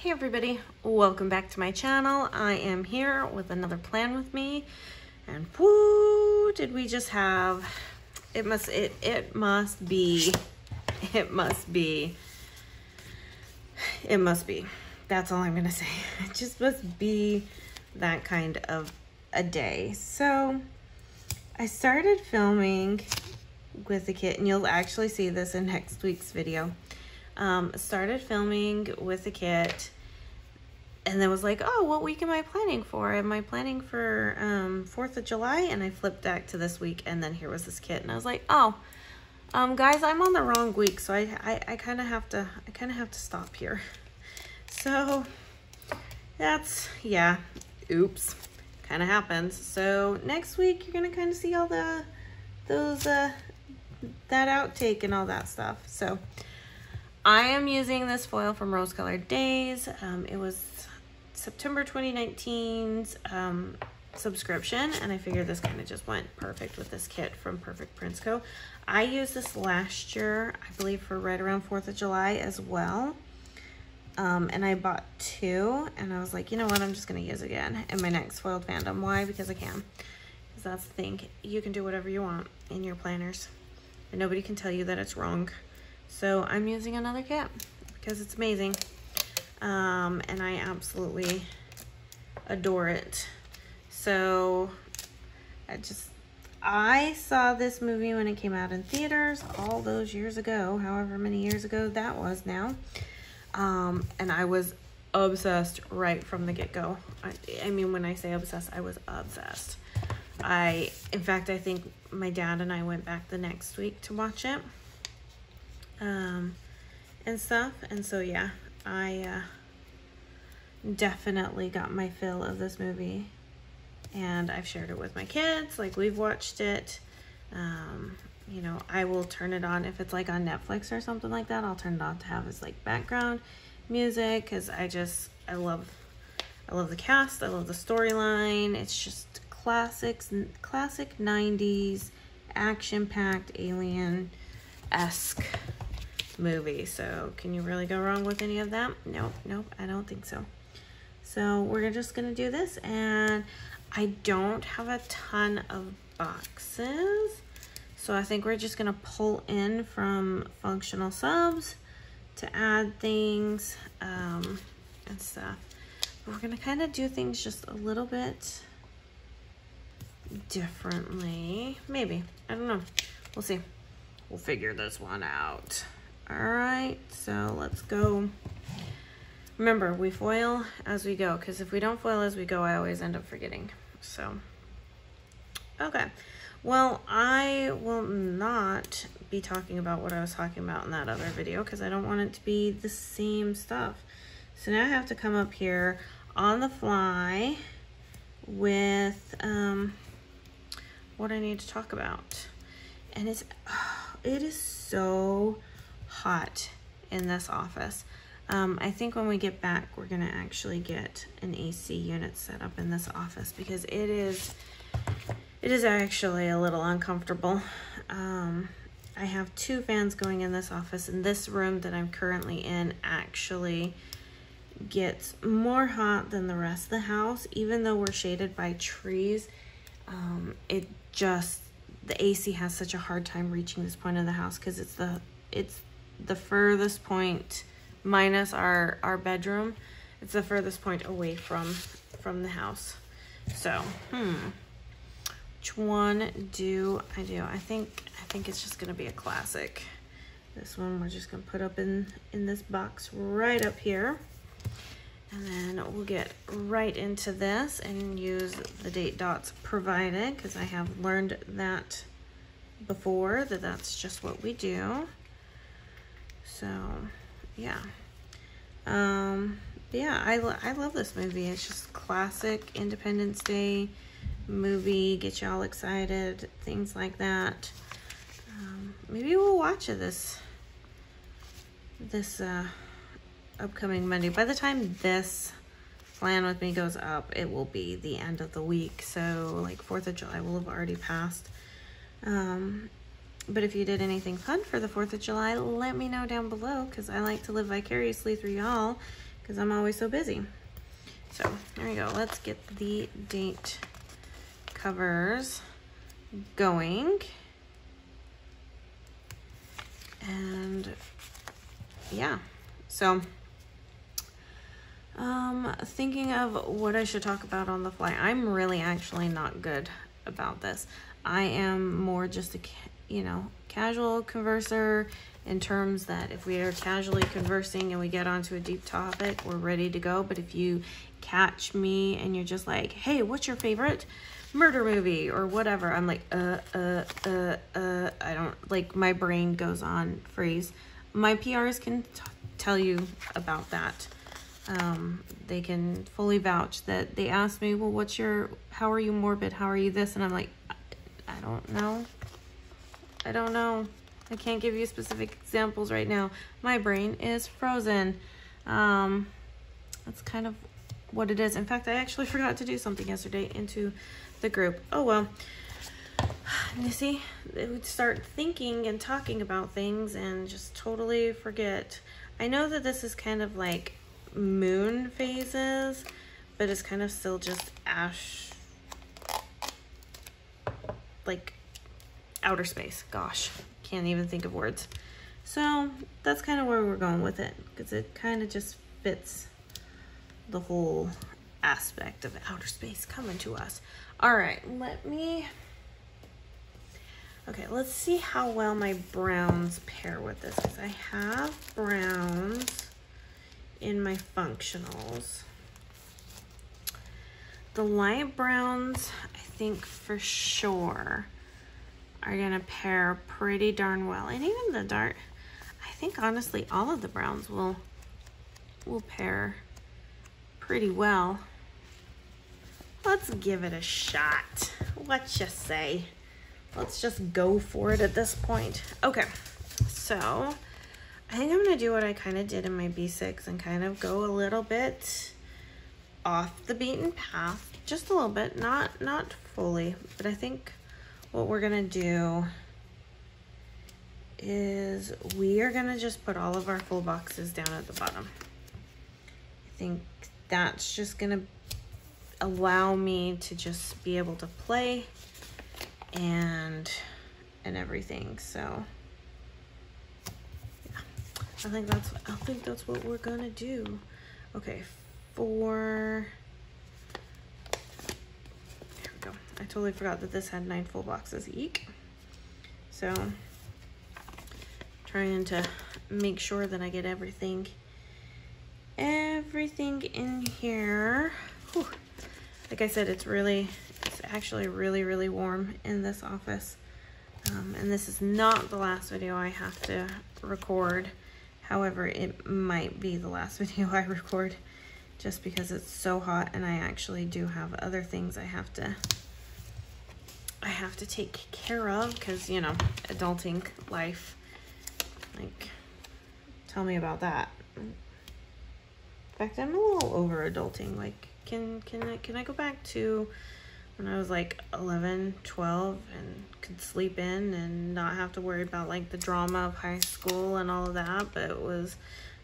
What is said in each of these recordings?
Hey everybody, welcome back to my channel. I am here with another plan with me, and whoo, did we just have, it must be, that's all I'm gonna say. It just must be that kind of a day. So I started filming with the kit, and you'll actually see this in next week's video. Started filming with the kit, and then was like, oh, what week am I planning for? Am I planning for 4th of July? And I flipped back to this week, and then here was this kit, and I was like, oh, guys, I'm on the wrong week, so I kind of have to stop here. So that's, yeah, oops, kind of happens. So next week you're gonna kind of see all that outtake and all that stuff. So I am using this foil from Rose Colored Days. It was September 2019's subscription, and I figured this kind of just went perfect with this kit from Perfect Prints Co. I used this last year, I believe, for right around 4th of July as well. And I bought 2, and I was like, you know what, I'm just gonna use it again in my next foiled fandom. Why? Because I can. Because that's the thing. You can do whatever you want in your planners, and nobody can tell you that it's wrong. So I'm using another kit because it's amazing. And I absolutely adore it. So I saw this movie when it came out in theaters all those years ago, however many years ago that was now. And I was obsessed right from the get-go. I mean, when I say obsessed, I was obsessed. In fact, I think my dad and I went back the next week to watch it. And stuff. And so, yeah, I definitely got my fill of this movie, and I've shared it with my kids. Like, we've watched it. You know, I will turn it on if it's like on Netflix or something like that. I'll turn it on to have as like background music, because I love the cast. I love the storyline. It's just classic 90s action-packed alien-esque movie. So can you really go wrong with any of that? Nope, I don't think so. So we're just gonna do this, and I don't have a ton of boxes, so I think we're just gonna pull in from functional subs to add things and stuff. But we're gonna kind of do things just a little bit differently, maybe. I don't know, we'll see. We'll figure this one out. All right, so let's go. Remember, we foil as we go, because if we don't foil as we go, I always end up forgetting. So, okay. Well, I will not be talking about what I was talking about in that other video, because I don't want it to be the same stuff. So now I have to come up here on the fly with what I need to talk about. And it is so hot in this office. I think when we get back, we're gonna actually get an AC unit set up in this office, because it is actually a little uncomfortable. I have 2 fans going in this office, and this room that I'm currently in actually gets more hot than the rest of the house, even though we're shaded by trees. The AC has such a hard time reaching this point of the house, because it's the furthest point, minus our bedroom. It's the furthest point away from the house. So, which one do I do? I think it's just gonna be a classic. This one we're just gonna put up in this box right up here. And then we'll get right into this and use the date dots provided, because I have learned that before, that's just what we do. So, yeah. Yeah, I love this movie. It's just classic Independence Day movie, get you all excited, things like that. Maybe we'll watch it this upcoming Monday. By the time this plan with me goes up, it will be the end of the week, so like 4th of July will have already passed. But if you did anything fun for the 4th of July, let me know down below, because I like to live vicariously through y'all, because I'm always so busy. So there we go. Let's get the date covers going. And yeah, so thinking of what I should talk about on the fly. I'm really actually not good about this. I am more just a, casual converser, in terms that if we are casually conversing and we get onto a deep topic, we're ready to go. But if you catch me and you're just like, hey, what's your favorite murder movie or whatever, I'm like, I don't, like, my brain goes on freeze. My PRs can tell you about that. They can fully vouch that. They ask me, well, how are you morbid? How are you this? And I'm like, I don't know. I can't give you specific examples right now. My brain is frozen. That's kind of what it is. In fact, I actually forgot to do something yesterday into the group. Oh, well. You see, they would start thinking and talking about things and just totally forget. I know that this is kind of like moon phases, but it's kind of still just ash, like outer space. Gosh, can't even think of words. So that's kind of where we're going with it, because it kind of just fits the whole aspect of outer space coming to us. All right, okay, let's see how well my browns pair with this, because I have browns in my functionals. The light browns, I think for sure, are gonna pair pretty darn well. And even the dark, I think honestly all of the browns will pair pretty well. Let's give it a shot. What you say? Let's just go for it at this point. Okay, so I think I'm gonna do what I kind of did in my B6 and kind of go a little bit off the beaten path, just a little bit, not fully, but I think what we're gonna do is we are gonna just put all of our full boxes down at the bottom. I think that's just gonna allow me to just be able to play and everything. So yeah, I think that's what we're gonna do. Okay, there we go. I totally forgot that this had 9 full boxes. Eek. So trying to make sure that I get everything in here. Whew. Like I said, it's actually really warm in this office. And this is not the last video I have to record. However, it might be the last video I record, just because it's so hot and I actually do have other things I have to take care of, because, you know, adulting life, like, tell me about that. In fact, I'm a little over adulting. Like, can I go back to when I was like 11, 12 and could sleep in and not have to worry about like the drama of high school and all of that, but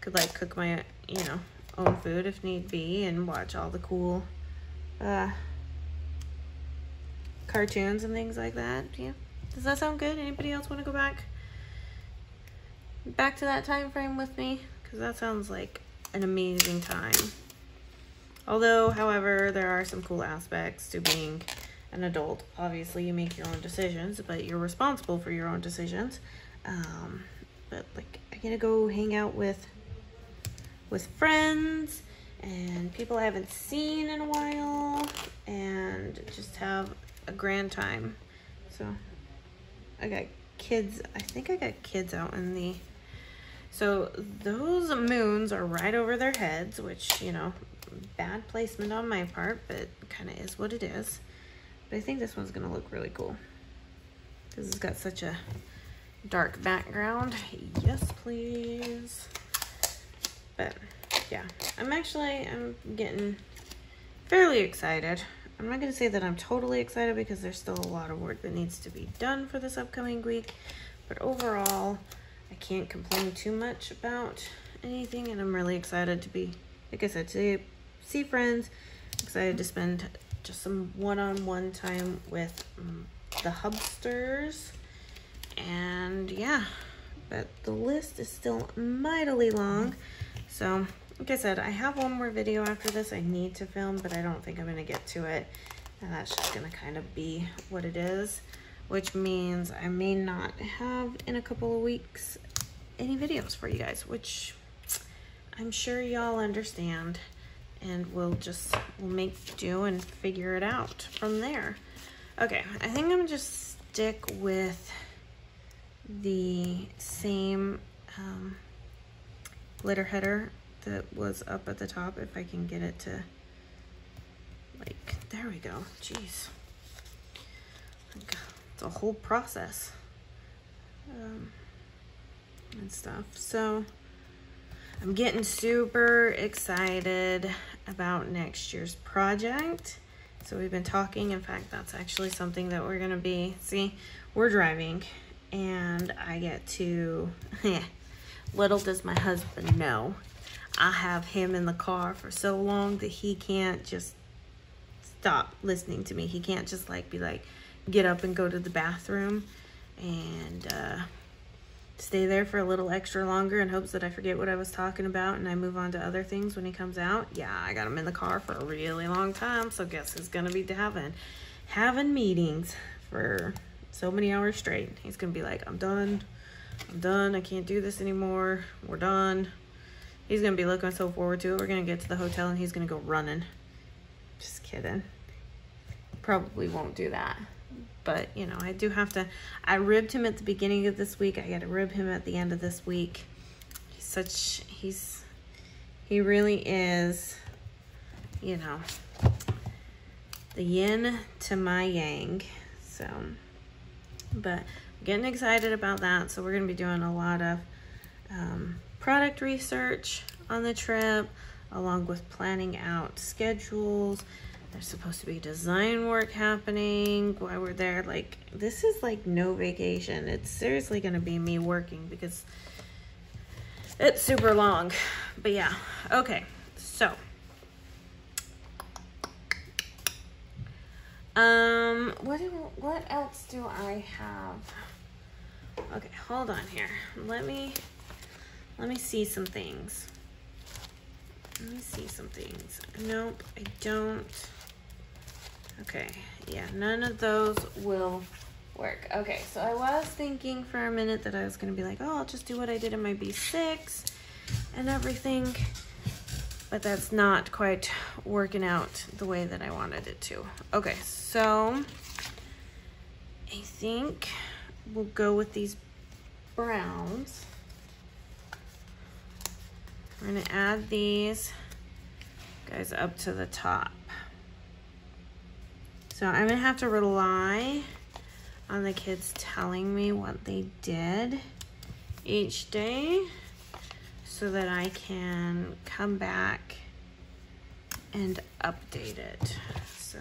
could like cook my, you know, own food if need be and watch all the cool cartoons and things like that. Yeah, does that sound good? Anybody else want to go back to that time frame with me? Because that sounds like an amazing time. Although, however, there are some cool aspects to being an adult. Obviously, you make your own decisions, but you're responsible for your own decisions. But like, I get to go hang out with friends and people I haven't seen in a while, and just have a grand time. So I got kids. I think I got kids out in the. So those moons are right over their heads, which, you know, bad placement on my part, but kind of is what it is. But I think this one's gonna look really cool because it's got such a dark background. Yes, please. But yeah, I'm getting fairly excited. I'm not gonna say that I'm totally excited, because there's still a lot of work that needs to be done for this upcoming week, but overall I can't complain too much about anything, and I'm really excited to be like I said, to see friends. Excited to spend just some one-on-one time with the hubsters. And yeah, but the list is still mightily long. So like I said, I have one more video after this I need to film, but I don't think I'm gonna get to it. And that's just gonna kind of be what it is, which means I may not have in a couple of weeks any videos for you guys, which I'm sure y'all understand. And we'll make do and figure it out from there. Okay, I think I'm gonna just stick with the same glitter header that was up at the top, if I can get it to, like, there we go. Jeez, it's a whole process and stuff. So I'm getting super excited about next year's project. So we've been talking, in fact, that's actually something that we're gonna be, see, we're driving and I get to, little does my husband know, I have him in the car for so long that he can't just stop listening to me. He can't just like be like, get up and go to the bathroom and stay there for a little extra longer in hopes that I forget what I was talking about and I move on to other things when he comes out. Yeah, I got him in the car for a really long time, so guess who's gonna be having meetings for so many hours straight. He's gonna be like, I'm done, I can't do this anymore, we're done. He's gonna be looking so forward to it. We're gonna get to the hotel and he's gonna go running. Just kidding. Probably won't do that. But, you know, I do have to, I ribbed him at the beginning of this week. I got to rib him at the end of this week. He really is, you know, the yin to my yang. So, but I'm getting excited about that. So we're going to be doing a lot of product research on the trip, along with planning out schedules. There's supposed to be design work happening while we're there. Like, this is like no vacation. It's seriously gonna be me working because it's super long. But yeah, okay, so what else do I have? Okay, hold on here. Let me see some things. Nope, I don't. Okay, yeah, none of those will work. Okay, so I was thinking for a minute that I was gonna be like, oh, I'll just do what I did in my B6 and everything, but that's not quite working out the way that I wanted it to. Okay, so I think we'll go with these browns. We're gonna add these guys up to the top. So I'm gonna have to rely on the kids telling me what they did each day so that I can come back and update it. So,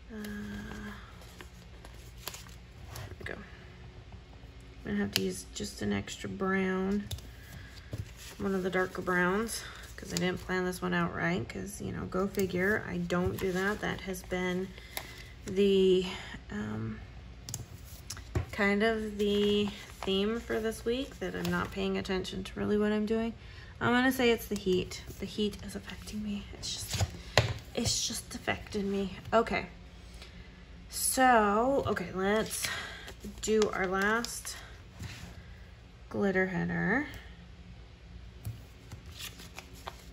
there we go. I'm gonna have to use just an extra brown, one of the darker browns, because I didn't plan this one out right, because, you know, go figure, I don't do that. That has been the kind of the theme for this week, that I'm not paying attention to really what I'm doing. I'm gonna say it's the heat. The heat is affecting me. It's just affecting me. Okay, so okay, let's do our last glitter header.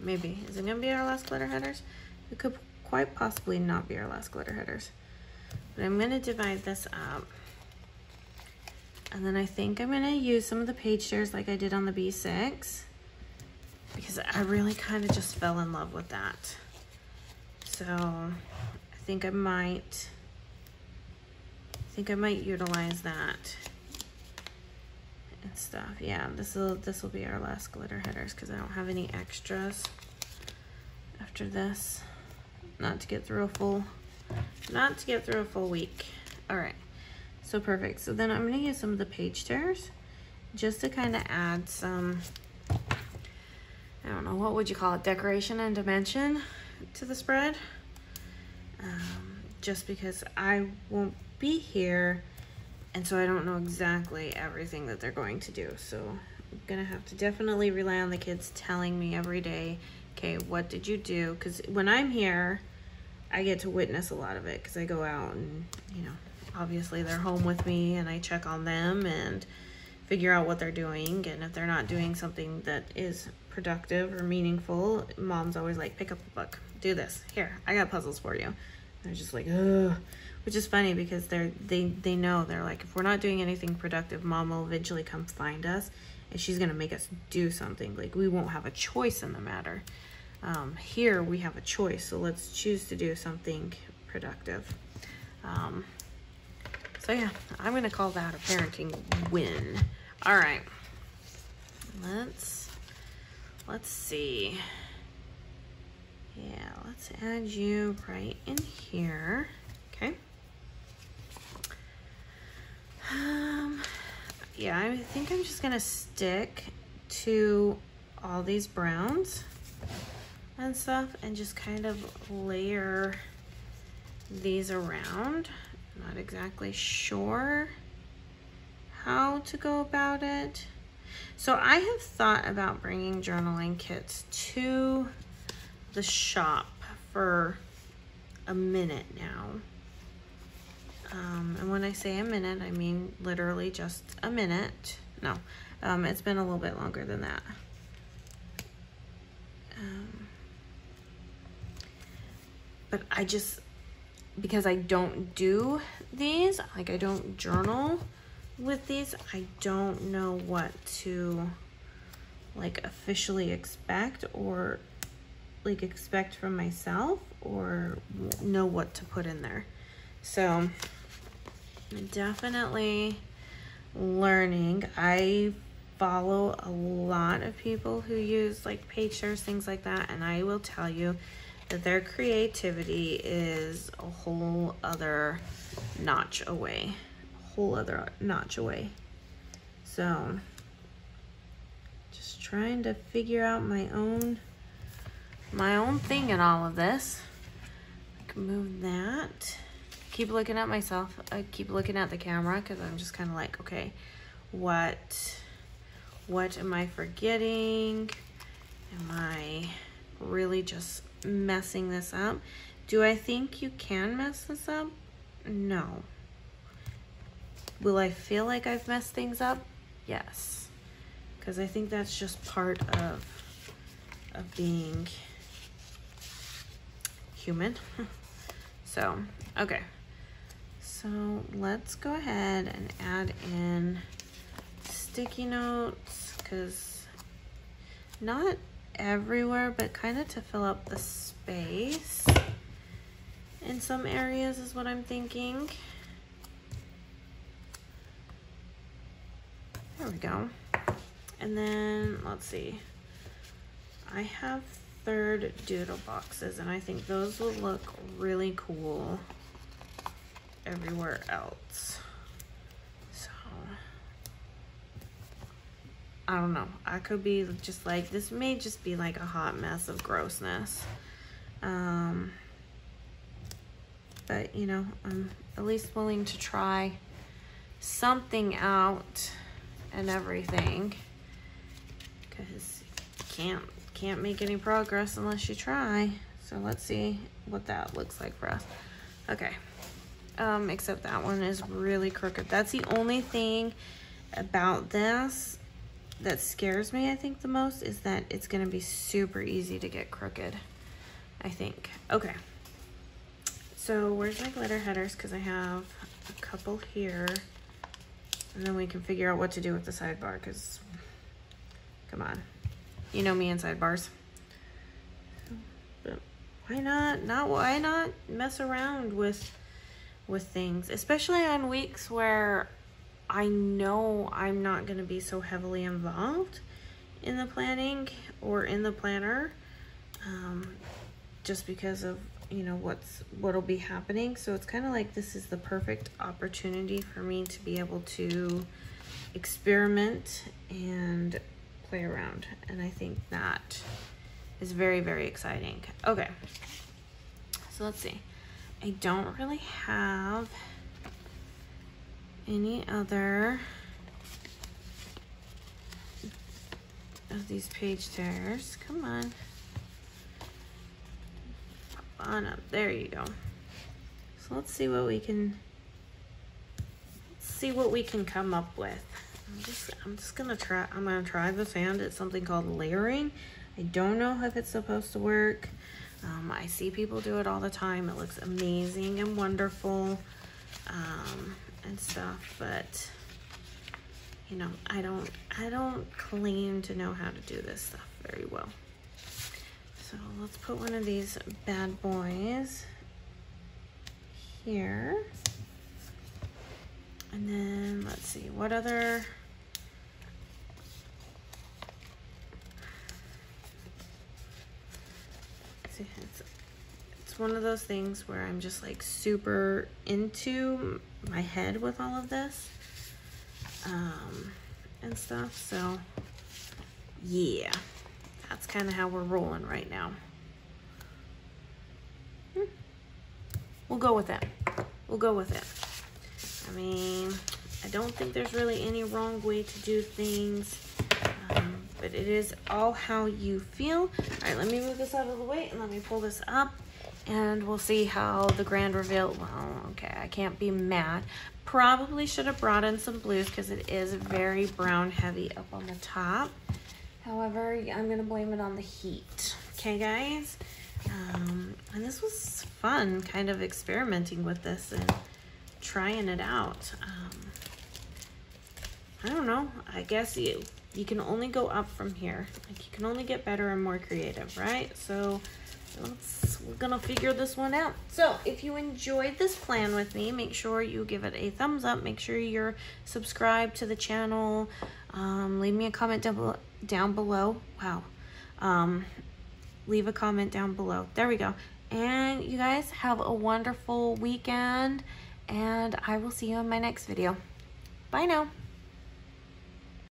Maybe. Is it gonna be our last glitter headers? It could quite possibly not be our last glitter headers. But I'm gonna divide this up. And then I think I'm gonna use some of the page shares like I did on the B6, because I really kind of just fell in love with that. So I think I might utilize that and stuff. Yeah, this will be our last glitter headers, because I don't have any extras after this. Not to get through a full week. All right, so perfect. So then I'm gonna use some of the page tears just to kind of add some don't know, what would you call it, decoration and dimension to the spread. Just because I won't be here, and so I don't know exactly everything that they're going to do. So I'm gonna have to definitely rely on the kids telling me every day, okay, what did you do? Because when I'm here, I get to witness a lot of it because I go out and, you know, obviously they're home with me and I check on them and figure out what they're doing. And if they're not doing something that is productive or meaningful, mom's always like, pick up the book, do this, here, I got puzzles for you. And they're just like, ugh, which is funny because they know, they're like, if we're not doing anything productive, mom will eventually come find us and she's gonna make us do something. Like, we won't have a choice in the matter. Here we have a choice, so let's choose to do something productive. So yeah, I'm gonna call that a parenting win. All right, let's see. Yeah, let's add you right in here. Okay. Yeah, I think I'm just gonna stick to all these browns and stuff and just kind of layer these around. I'm not exactly sure how to go about it. So I have thought about bringing journaling kits to the shop for a minute now. And when I say a minute, I mean literally just a minute. No, it's been a little bit longer than that. But I just, because I don't do these, like I don't journal with these, I don't know what to like officially expect or like expect from myself or know what to put in there. So definitely learning. I follow a lot of people who use like page shares, things like that, and I will tell you that their creativity is a whole other notch away. So just trying to figure out my own thing in all of this. I can move that. Keep looking at myself. I keep looking at the camera because I'm just kind of like, okay, what am I forgetting? Am I really just messing this up? Do I think you can mess this up? No. Will I feel like I've messed things up? Yes. Because I think that's just part of being human. So, okay. So let's go ahead and add in sticky notes, because not everywhere, but kind of to fill up the space in some areas is what I'm thinking. There we go. And then let's see, I have third doodle boxes and I think those will look really cool everywhere else. So I don't know, I could be just like, this may just be like a hot mess of grossness, but you know, I'm at least willing to try something out and everything, because you can't make any progress unless you try. So let's see what that looks like for us. Okay. Except that one is really crooked. That's the only thing about this that scares me, I think, the most, is that it's gonna be super easy to get crooked, I think. Okay, so where's my glitter headers? Because I have a couple here, and then we can figure out what to do with the sidebar, because come on, you know me and sidebars. But why not mess around with things, especially on weeks where I know I'm not going to be so heavily involved in the planning or in the planner, just because of, you know, what'll be happening. So it's kind of like this is the perfect opportunity for me to be able to experiment and play around. And I think that is very, very exciting. Okay, so let's see. I don't really have any other of these page tears. Come on. Pop on up. There you go. So let's see what we can come up with. I'm just gonna try. I'm gonna try this hand. It's something called layering. I don't know if it's supposed to work. I see people do it all the time. It looks amazing and wonderful, and stuff. But you know, I don't claim to know how to do this stuff very well. So let's put one of these bad boys here, and then let's see what other. See, it's one of those things where I'm just like super into my head with all of this, and stuff. So yeah, that's kind of how we're rolling right now. We'll go with it. We'll go with it. I mean, I don't think there's really any wrong way to do things, but it is all how you feel. All right, let me move this out of the way and let me pull this up, and we'll see how the grand reveal. Well, okay, I can't be mad. Probably should have brought in some blues because it is very brown heavy up on the top. However, I'm gonna blame it on the heat. Okay, guys? And this was fun, kind of experimenting with this and trying it out. I don't know. I guess you can only go up from here. Like, you can only get better and more creative, right? So we're gonna figure this one out. So if you enjoyed this plan with me, make sure you give it a thumbs up. Make sure you're subscribed to the channel. Leave me a comment down below. Wow. Leave a comment down below. There we go. And you guys have a wonderful weekend, and I will see you in my next video. Bye now.